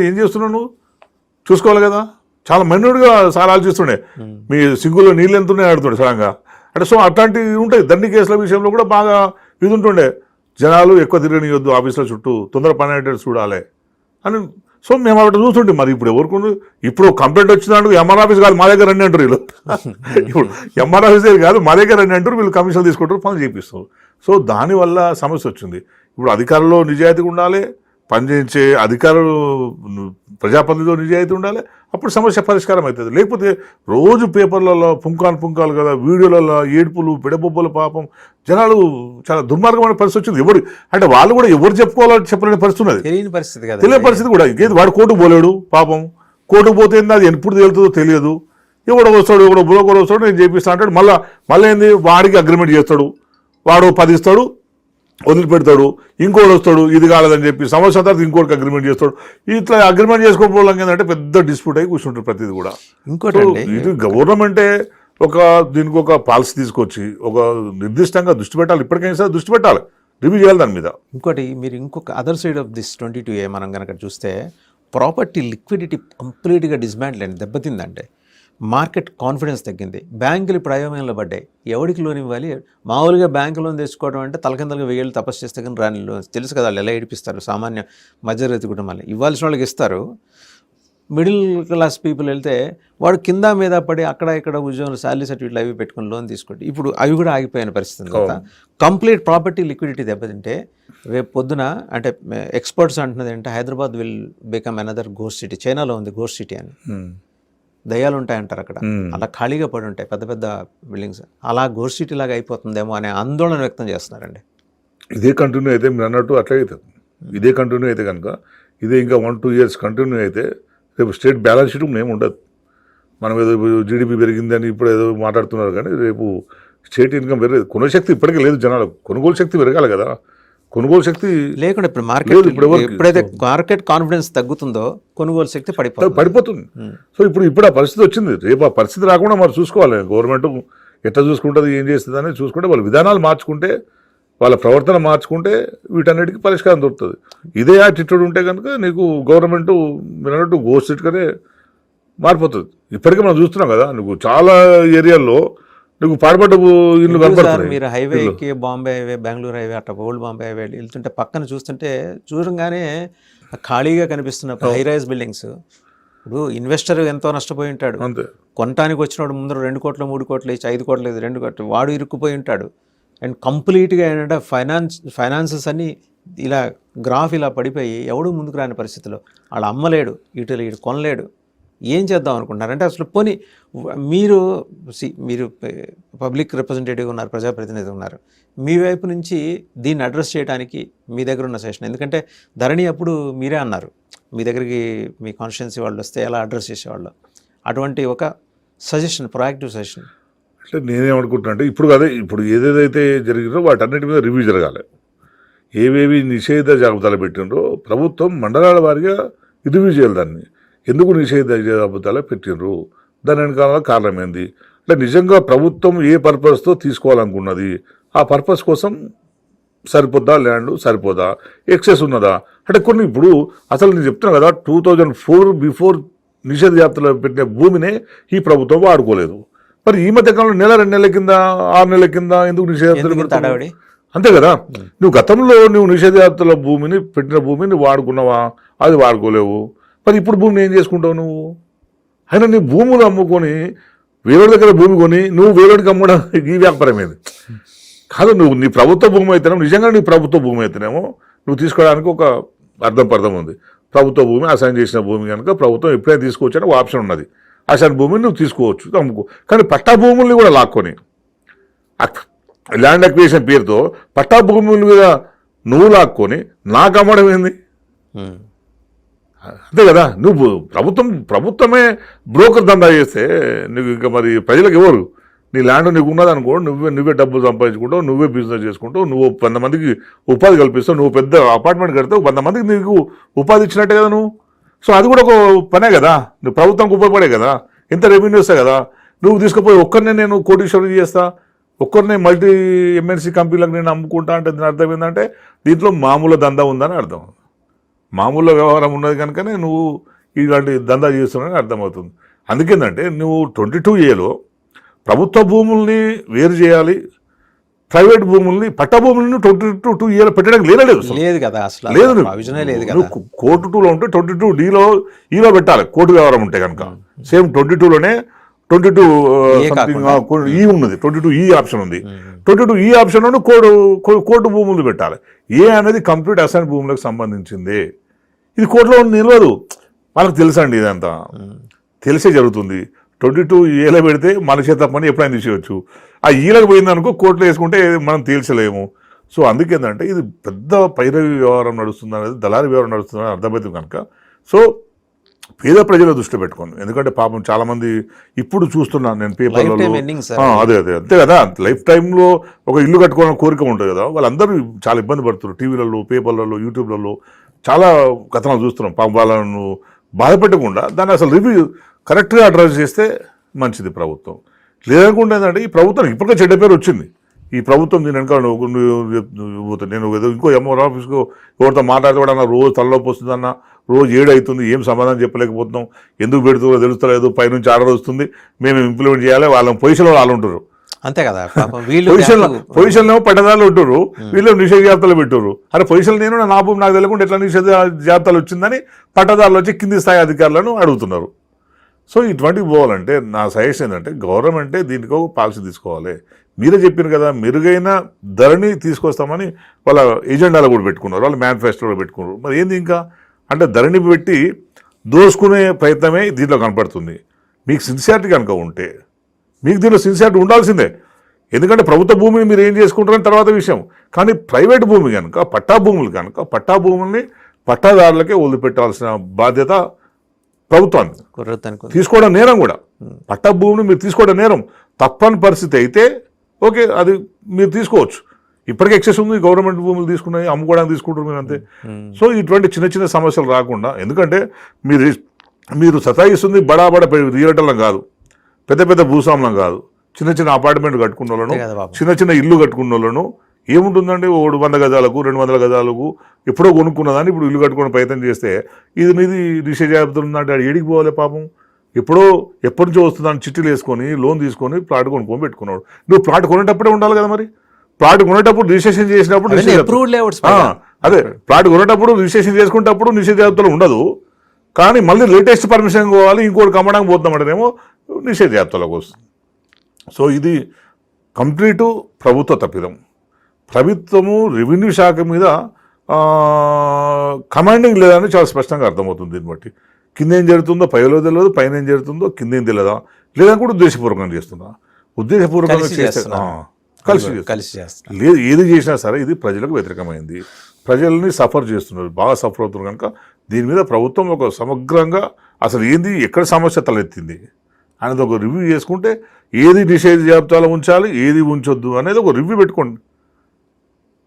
ఏం చేస్తున్నావు నువ్వు చూసుకోవాలి కదా. చాలా మైన్యూట్గా సార్ ఆలోచిస్తుండే, మీ సింగులో నీళ్ళు ఎంతున్నాయి ఆడుతుండే సడన్గా అంటే. సో అట్లాంటివి ఉంటాయి. దండి కేసుల విషయంలో కూడా బాగా ఇది ఉంటుండే, జనాలు ఎక్కువ తిరగనియొద్దు, ఆఫీసుల చుట్టూ తొందర పని అయ్యేటట్టు చూడాలి అని. సో మేము అక్కడ చూస్తుంటే మరి ఇప్పుడు కంప్లైంట్ వచ్చిందంటూ ఎంఆర్ ఆఫీస్ కాదు మా దగ్గర రండి అంటారు వీళ్ళు. ఇప్పుడు ఎంఆర్ ఆఫీస్ కాదు మా దగ్గర రండి అంటారు, వీళ్ళు కమిషన్ తీసుకుంటారు, పనులు చేపిస్తారు. సో దానివల్ల సమస్య వచ్చింది. ఇప్పుడు అధికారులు నిజాయితీగా ఉండాలి, పనిచేయించే అధికారులు ప్రజాప్రతినిధిలో నిజాయితీ ఉండాలి, అప్పుడు సమస్య పరిష్కారం అవుతుంది. లేకపోతే రోజు పేపర్లలో పుంకాలు కదా, వీడియోలలో ఏడుపులు, పిడబొబ్బలు, పాపం జనాలు చాలా దుర్మార్గమైన పరిస్థితి వచ్చింది. ఎవరు అంటే వాళ్ళు కూడా ఎవరు చెప్పుకోవాలని చెప్పలేని పరిస్థితి ఉన్నది, తెలియని పరిస్థితి కూడా. ఇంకేది వాడు కోర్టుకు పోలేడు పాపం, కోర్టుకు పోతే అది ఎప్పుడు తేలుతుందో తెలియదు. ఎవడో వస్తాడు, ఎవడో బ్రోకర్ వస్తాడు, నేను చేపిస్తా అంటాడు. మళ్ళీ ఏంది వాడికి అగ్రిమెంట్ చేస్తాడు, వాడు 10 ఇస్తాడు, వదిలిపెడతాడు, ఇంకోటి వస్తాడు, ఇది కాలేదని చెప్పి సంవత్సరం తర్వాత ఇంకోటికి అగ్రిమెంట్ చేస్తాడు. ఇట్లా అగ్రిమెంట్ చేసుకోవడం ఏంటంటే పెద్ద డిస్ప్యూట్ అయి కూర్చుంటారు ప్రతిది కూడా. ఇంకోటి ఇది గవర్నమెంటే దీనికి ఒక పాలసీ తీసుకొచ్చి ఒక నిర్దిష్టంగా దృష్టి పెట్టాలి. ఇప్పటికైనా సరే దృష్టి పెట్టాలి, రివ్యూ చేయాలి దాని మీద. ఇంకోటి మీరు ఇంకొక other side of this 22A మనం కనుక చూస్తే ప్రాపర్టీ లిక్విడిటీ కంప్లీట్గా డిస్మాంటిల్ అయింది, దెబ్బతిందంటే మార్కెట్ కాన్ఫిడెన్స్ తగ్గింది. బ్యాంకులు ఇప్పుడు అయోమయంలో పడ్డాయి, ఎవరికి లోన్ ఇవ్వాలి. మామూలుగా బ్యాంకు లోన్ తెచ్చుకోవడం అంటే తలకిందలుగా 1000 తపస్సు చేస్తే కానీ రాని లోన్ తెలుసు కదా, వాళ్ళు ఎలా ఏడిపిస్తారు సామాన్య మధ్యతరగతి కుటుంబాలు. ఇవ్వాల్సిన వాళ్ళకి ఇస్తారు, మిడిల్ క్లాస్ పీపుల్ వెళ్తే వాడు కింద మీద పడి అక్కడ ఇక్కడ ఉద్యోగం శాలరీ సర్టిఫికెట్లు అవి పెట్టుకుని లోన్ తీసుకుంటే ఇప్పుడు అవి కూడా ఆగిపోయిన పరిస్థితి కదా. కంప్లీట్ ప్రాపర్టీ లిక్విడిటీ దెబ్బతింటే రేపు పొద్దున అంటే ఎక్స్పర్ట్స్ అంటున్నది అంటే Hyderabad will become another ghost city. చైనాలో ఉంది గోస్ట్ సిటీ అని, దయ్యాలు ఉంటాయంటారు అక్కడ, అలా ఖాళీగా పడి ఉంటాయి పెద్ద పెద్ద బిల్డింగ్స్. అలా గోస్ట్ సిటీ లాగా అయిపోతుందేమో అనే ఆందోళన వ్యక్తం చేస్తున్నారండి. ఇదే కంటిన్యూ అయితే మీరు అన్నట్టు అట్లా అవుతుంది. ఇదే కంటిన్యూ అయితే కనుక ఇదే ఇంకా 1-2 years కంటిన్యూ అయితే రేపు స్టేట్ బ్యాలెన్స్ షీట్ ఏమి ఉండదు. మనం ఏదో జీడిపి పెరిగిందని ఇప్పుడు ఏదో మాట్లాడుతున్నారు, కానీ రేపు స్టేట్ ఇన్కమ్ పెరగదు. కొనుగోలు శక్తి ఇప్పటికీ లేదు జనాలకు, కొనుగోలు శక్తి పెరగాలి కదా. కొనుగోలు శక్తి లేకుండా ఇప్పుడు మార్కెట్ ఎప్పుడైతే మార్కెట్ కాన్ఫిడెన్స్ తగ్గుతుందో కొనుగోలు శక్తి పడిపోతుంది. సో ఇప్పుడు ఆ పరిస్థితి వచ్చింది. రేపు ఆ పరిస్థితి రాకుండా మరి చూసుకోవాలి. గవర్నమెంట్ ఎట్లా చూసుకుంటుంది, ఏం చేస్తుంది అనేది చూసుకుంటే, వాళ్ళ విధానాలు మార్చుకుంటే, వాళ్ళ ప్రవర్తన మార్చుకుంటే వీటన్నిటికీ పరిష్కారం దొరుకుతుంది. ఇదే యాటిట్యూడ్ ఉంటే కనుక నీకు గవర్నమెంట్ మీరు అన్నట్టు గోస్ట్ సిటీగానే మారిపోతుంది. ఇప్పటికే మనం చూస్తున్నాం కదా, నువ్వు చాలా ఏరియాల్లో నీకు పాడుపడ్డ ఇల్లు కనపడుతుంది. మీరు హైవేకి బాంబే హైవే, బెంగళూరు హైవే, అట్లా ఓల్డ్ బాంబే హైవే వెళ్తుంటే పక్కన చూస్తుంటే చూడంగానే ఖాళీగా కనిపిస్తున్న హై రైజ్ బిల్డింగ్స్. ఇప్పుడు ఇన్వెస్టర్ ఎంతో నష్టపోయి ఉంటాడు, అంతే. కొనటానికి వచ్చినప్పుడు ముందర 2 కోట్లు 3 కోట్లు ఇచ్చి 5 కోట్లు 2 కోట్లు వాడు ఇరుక్కుపోయి ఉంటాడు. అండ్ కంప్లీట్గా ఏంటంటే ఫైనాన్సెస్ అన్నీ ఇలా గ్రాఫ్ ఇలా పడిపోయి ఎవడు ముందుకు రాని పరిస్థితిలో వాళ్ళు అమ్మలేడు, ఇటు కొనలేడు. ఏం చేద్దాం అనుకుంటున్నారంటే అసలు పోనీ మీరు పబ్లిక్ రిప్రజెంటేటివ్ ఉన్నారు, ప్రజాప్రతినిధి ఉన్నారు, మీ వైపు నుంచి దీన్ని అడ్రస్ చేయడానికి మీ దగ్గర ఉన్న సెషన్. ఎందుకంటే ధరణి అప్పుడు మీరే అన్నారు మీ దగ్గరికి మీ కాన్స్టిట్యున్సీ వాళ్ళు వస్తే ఎలా అడ్రస్ చేసేవాళ్ళు. అటువంటి ఒక సజెషన్, ప్రొయాక్టివ్ సజెషన్. అంటే నేనేమనుకుంటున్నా అంటే ఇప్పుడు ఏదేదైతే జరిగిందో వాటన్నిటి మీద రివ్యూ జరగాలి. ఏవేవి నిషేధ జాబితాలు పెట్టినరో ప్రభుత్వం మండలాల వారిగా రివ్యూ చేయాలి. దాన్ని ఎందుకు నిషేధ జాబితాలో పెట్టినరు, దాని వెనకాల కారణం ఏంది, అంటే నిజంగా ప్రభుత్వం ఏ పర్పస్తో తీసుకోవాలనుకున్నది, ఆ పర్పస్ కోసం సరిపోద్దా, ల్యాండ్ సరిపోదా, ఎక్సెస్ ఉన్నదా. అంటే కొన్ని ఇప్పుడు అసలు నేను చెప్తున్నా కదా, 2004 బిఫోర్ నిషేధ జాబితాలో పెట్టిన భూమినే ఈ ప్రభుత్వం వాడుకోలేదు. మరి ఈ మధ్య కాలంలో 1-2 నెలల కింద 6 నెలల కింద ఎందుకు నిషేధాలు? అంతే కదా, నువ్వు గతంలో నువ్వు నిషేధాల భూమిని పెట్టిన భూమిని వాడుకున్నావా, అది వాడుకోలేవు. మరి ఇప్పుడు భూమిని ఏం చేసుకుంటావు నువ్వు? అయినా నీ భూములు అమ్ముకొని వేరేడి దగ్గర భూమి కొని నువ్వు వేరేడికి అమ్మడం ఈ వ్యాపారమేది కాదు. నువ్వు నీ ప్రభుత్వ భూమి అయితేనేమో, నిజంగా నీ ప్రభుత్వ భూమి అయితేనేమో నువ్వు తీసుకోవడానికి ఒక అర్థం ఉంది. ప్రభుత్వ భూమి అసైన్ చేసిన భూమి కనుక ప్రభుత్వం ఎప్పుడైనా తీసుకోవచ్చని ఒక ఆప్షన్ ఉన్నది. అసైన్ భూమిని నువ్వు తీసుకోవచ్చు, అమ్ముకో. కానీ పట్టా భూముల్ని కూడా లాక్కొని ల్యాండ్ అక్విజిషన్ పేరుతో పట్టా భూముల మీద నువ్వు లాక్కొని నాకు అమ్మడం ఏంది? అంతే కదా. నువ్వు ప్రభుత్వమే బ్రోకర్ దందా చేస్తే నువ్వు ఇంకా మరి ప్రజలకు ఎవరు? నీ ల్యాండ్ నీకు ఉన్నదనుకో, నువ్వే డబ్బులు సంపాదించుకుంటావు, నువ్వే బిజినెస్ చేసుకుంటావు, నువ్వు 100 మందికి ఉపాధి కల్పిస్తావు, నువ్వు పెద్ద అపార్ట్మెంట్ కడతావు, 100 మందికి నీకు ఉపాధి ఇచ్చినట్టే కదా నువ్వు. సో అది కూడా ఒక పనే కదా, నువ్వు ప్రభుత్వంకి ఉపయోగపడే కదా, ఎంత రెవెన్యూ వస్తాయి కదా. నువ్వు తీసుకుపోయి ఒక్కరినే నేను కోటీశ్వరుడు చేస్తా, ఒక్కరినే మల్టీ ఎంఎన్సీ కంపెనీలకు నేను అమ్ముకుంటా అంటే దీని అర్థం ఏంటంటే దీంట్లో మామూలు దందా ఉందని అర్థం. మామూలు వ్యవహారం ఉన్నది కనుకనే నువ్వు ఇలాంటి దందా చేస్తున్నావని అర్థమవుతుంది. అందుకేందంటే నువ్వు 22Aలో ప్రభుత్వ భూముల్ని వేరు చేయాలి, ప్రైవేట్ భూముల్ని పట్ట భూములను 22Aలో పెట్టడానికి లేదు కదా, అసలు లేదు. కోర్టు 2లో ఉంటే 22Dలో పెట్టాలి. కోర్టు వ్యవహారం ఉంటే కనుక సేమ్ 22లోనే 22 ఈ ఉన్నది, 22E ఆప్షన్ ఉంది. 22E ఆప్షన్లోనే కోర్టు భూములు పెట్టాలి. ఏ అనేది కంప్లీట్ అసైన్ భూములకు సంబంధించింది. ఇది కోర్టులో నిలవదు, వాళ్ళకి తెలుసండి, ఇదంతా తెలిసే జరుగుతుంది. 22Aలో పెడితే మన చేత పని ఎప్పుడైనా తీసేయచ్చు. ఆ ఈలకు పోయిందనుకో కోర్టులో వేసుకుంటే మనం తేల్చలేము. సో అందుకేందంటే ఇది పెద్ద పైరవి వ్యవహారం నడుస్తుంది అనేది, దళారీ వ్యవహారం నడుస్తుందని అర్థమవుతుంది కనుక. సో పేద ప్రజల దృష్టిలో పెట్టుకోండి. ఎందుకంటే పాపం చాలామంది ఇప్పుడు చూస్తున్నాను నేను పేపర్లలో. Lifetime ending, sir. అదే అంతే కదా, లైఫ్ టైంలో ఒక ఇల్లు కట్టుకోవాలని కోరిక ఉంటుంది కదా, వాళ్ళందరూ చాలా ఇబ్బంది పడుతున్నారు. టీవీలలో, పేపర్లలో, యూట్యూబ్లలో చాలా కథనాలు చూస్తున్నాం. పాపం వాళ్ళను బాధపెట్టకుండా దాన్ని అసలు రివ్యూ కరెక్ట్గా అడ్రస్ చేస్తే మంచిది ప్రభుత్వం. లేదనుకుంటే ఏంటంటే ఈ ప్రభుత్వం ఇప్పటికే చెడ్డ పేరు వచ్చింది. ఈ ప్రభుత్వం దీని వెనక నేను ఏదో ఇంకో ఎంఆర్ ఆఫీస్కో ఎవరితో మాట్లాడుకోవడన్నా రోజు తలలోకి వస్తుందన్న, రోజు 7 అవుతుంది, ఏం సమాధానం చెప్పలేకపోతున్నాం, ఎందుకు పెడుతుందో తెలుస్తలేదు, పైనుంచి ఆర్డర్ వస్తుంది, మేము ఇంప్లిమెంట్ చేయాలి, వాళ్ళ పొజిషన్లో వాళ్ళు ఉంటారు. అంతే కదా, పాపం వీళ్ళు పొజిషన్లో పట్టదారులు ఉంటారు, వీళ్ళు నిషేధ జాబితాలు పెట్టారు. అరే పొజిషన్ నేను నా భూమి నాకు తెలియకుండా ఎట్లా నిషేధ జాబితాలు వచ్చిందని పట్టదారులు వచ్చి కింది స్థాయి అధికారులను అడుగుతున్నారు. సో ఇటువంటివి పోవాలంటే నా సజెషన్ ఏంటంటే గవర్నమెంటే దీనికి ఒక పాలసీ తీసుకోవాలి. మీరే చెప్పారు కదా, మెరుగైన ధరని తీసుకొస్తామని వాళ్ళ ఎజెండాలో కూడా పెట్టుకున్నారు, వాళ్ళ మేనిఫెస్టోలో పెట్టుకున్నారు. మరి ఏంది ఇంకా అంటే ధరని పెట్టి దోసుకునే ప్రయత్నమే దీంట్లో కనపడుతుంది. మీకు సిన్సియారిటీ కనుక ఉంటే మీకు దీంట్లో సిన్సియారిటీ ఉండాల్సిందే. ఎందుకంటే ప్రభుత్వ భూమిని మీరు ఏం చేసుకుంటారని తర్వాత విషయం. కానీ ప్రైవేట్ భూమి కనుక, పట్టా భూములు కనుక, పట్టా భూముల్ని పట్టాదారులకే వదిలిపెట్టాల్సిన బాధ్యత ప్రభుత్వానికి. తీసుకోవడం నేరం కూడా, పట్టా భూమిని మీరు తీసుకోవడం నేరం. తప్పని పరిస్థితి అయితే ఓకే, అది మీరు తీసుకోవచ్చు. ఇప్పటికే ఎక్సెస్ ఉంది, గవర్నమెంట్ భూములు తీసుకున్నాయి, అమ్ముకోవడానికి తీసుకుంటారు మీరు అంతే. సో ఇటువంటి చిన్న చిన్న సమస్యలు రాకుండా, ఎందుకంటే మీరు సతాయిస్తుంది బడా రియల్టర్లం కాదు, పెద్ద పెద్ద భూస్వాములం కాదు, చిన్న చిన్న అపార్ట్మెంట్ కట్టుకున్న వాళ్ళను, చిన్న చిన్న ఇల్లు కట్టుకున్న వాళ్ళను. ఏముంటుందండి, 100 గజాలకు 200 గజాలకు ఎప్పుడో కొనుక్కున్నదాన్ని ఇప్పుడు ఇల్లు కట్టుకునే ప్రయత్నం చేస్తే ఇది నీది నిషేధ జాబితాలు ఉందంటే అది ఏడికి పోవాలి పాపం. ఎప్పటి నుంచో వస్తుందని చిట్టీలు వేసుకొని లోన్ తీసుకొని ప్లాట్ కొనుక్కొని పెట్టుకున్నాడు. నువ్వు ప్లాట్ కొనేటప్పుడే ఉండాలి కదా, మరి ప్లాట్ కొనేటప్పుడు రిజిస్ట్రేషన్ చేసినప్పుడు అదే ప్లాట్ కొనేటప్పుడు రిజిస్ట్రేషన్ చేసుకునేటప్పుడు నిషేధ జాబితాలు ఉండదు. కానీ మళ్ళీ లేటెస్ట్ పర్మిషన్ పోవాలి, ఇంకోటి కమ్మడానికి పోతామంటేనేమో నిషేధ జాబితాలోకి వస్తుంది. సో ఇది కంప్లీటు ప్రభుత్వ తప్పిదం. ప్రభుత్వము రెవెన్యూ శాఖ మీద కమాండింగ్ లేదని చాలా స్పష్టంగా అర్థమవుతుంది. దీన్ని బట్టి కింద ఏం జరుగుతుందో పైలో తెలియదు, పైన ఏం జరుగుతుందో కింద ఏం తెలియదా, లేదా కూడా ఉద్దేశపూర్వకంగా చేస్తున్నా. ఉద్దేశపూర్వకంగా కలిసి లేదు, ఏది చేసినా సరే ఇది ప్రజలకు వ్యతిరేకమైంది, ప్రజల్ని సఫర్ చేస్తున్నారు, బాగా సఫర్ అవుతున్నారు. కనుక దీని మీద ప్రభుత్వం ఒక సమగ్రంగా అసలు ఏంది, ఎక్కడ సమస్య తలెత్తింది అనేది ఒక రివ్యూ చేసుకుంటే ఏది నిషేధ జాబితాలో ఉంచాలి, ఏది ఉంచొద్దు అనేది ఒక రివ్యూ పెట్టుకోండి,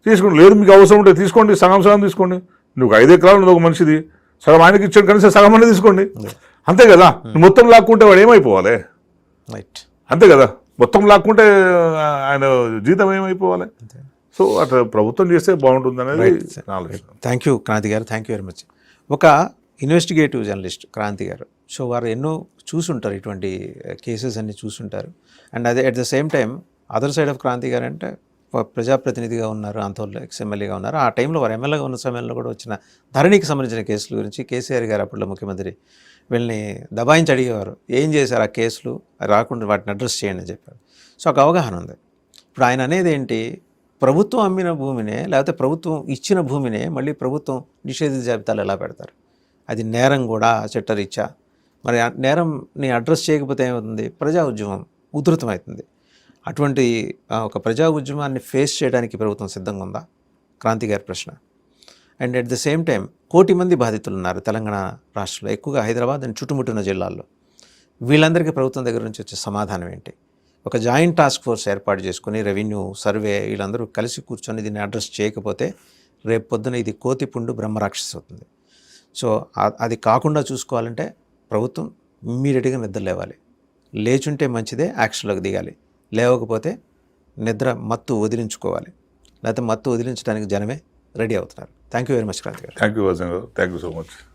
తీసుకోండి. లేదు మీకు అవసరం ఉంటే తీసుకోండి, సగం తీసుకోండి. నువ్వు 5 ఎకరాలు ఉన్నది ఒక మనిషిది, సగం ఆయనకి ఇచ్చాడు, కనీసం సగం అనేది తీసుకోండి. అంతే కదా, మొత్తం లాక్కుంటే వాడు ఏమైపోవాలి, అంతే కదా, మొత్తం లాక్కుంటే ఆయన జీతం ఏమైపోవాలి. సో అట్లా ప్రభుత్వం చేస్తే బాగుంటుంది అనేది నా ఆలోచన. Thank you Kranti garu, thank you very much. ఒక ఇన్వెస్టిగేటివ్ జర్నలిస్ట్ క్రాంతి గారు, సో వారు ఎన్నో చూసుంటారు, ఇటువంటి కేసెస్ అన్ని చూసుంటారు. అండ్ అదే at the same time other side of Kranti garu అంటే ప్రజాప్రతినిధిగా ఉన్నారు, అంతలో ఎమ్మెల్యేగా ఉన్నారు. ఆ టైంలో వారు ఎమ్మెల్యేగా ఉన్న సమయంలో కూడా వచ్చిన ధరణికి సంబంధించిన కేసుల గురించి కేసీఆర్ గారు అప్పట్లో ముఖ్యమంత్రి వీళ్ళని దబాయించి అడిగేవారు, ఏం చేశారు ఆ కేసులు రాకుండా వాటిని అడ్రస్ చేయండి అని చెప్పారు. సో ఒక అవగాహన ఉంది. ఇప్పుడు ఆయన అనేది ఏంటి, ప్రభుత్వం అమ్మిన భూమినే లేకపోతే ప్రభుత్వం ఇచ్చిన భూమినే మళ్ళీ ప్రభుత్వం నిషేధిత జాబితాలు ఎలా పెడతారు, అది నేరం కూడా చట్టరీత్యా. మరి ఆ నేరంని అడ్రస్ చేయకపోతే ఏమవుతుంది, ప్రజా ఉద్యమం ఉధృతమవుతుంది. అటువంటి ఒక ప్రజా ఉద్యమాన్ని ఫేస్ చేయడానికి ప్రభుత్వం సిద్ధంగా ఉందా, క్రాంతి గారి ప్రశ్న. And at the same time 1 కోటి మంది బాధితులు ఉన్నారు తెలంగాణ రాష్ట్రంలో, ఎక్కువగా హైదరాబాద్ అండ్ చుట్టుముట్టిన జిల్లాల్లో. వీళ్ళందరికీ ప్రభుత్వం దగ్గర నుంచి వచ్చే సమాధానం ఏంటి? ఒక జాయింట్ టాస్క్ ఫోర్స్ ఏర్పాటు చేసుకుని రెవెన్యూ, సర్వే వీళ్ళందరూ కలిసి కూర్చొని దీన్ని అడ్రస్ చేయకపోతే రేపు పొద్దున ఇది కోతి పుండు బ్రహ్మరాక్షసి అవుతుంది. సో అది కాకుండా చూసుకోవాలంటే ప్రభుత్వం ఇమ్మీడియట్గా నిద్ర లేవాలి, లేచుంటే మంచిదే, యాక్షన్లోకి దిగాలి. లేవకపోతే నిద్ర మత్తు వదిలించుకోవాలి, లేకపోతే మత్తు వదిలించడానికి జనమే రెడీ అవుతున్నారు. Thank you very much Kranti garu. Thank you so much.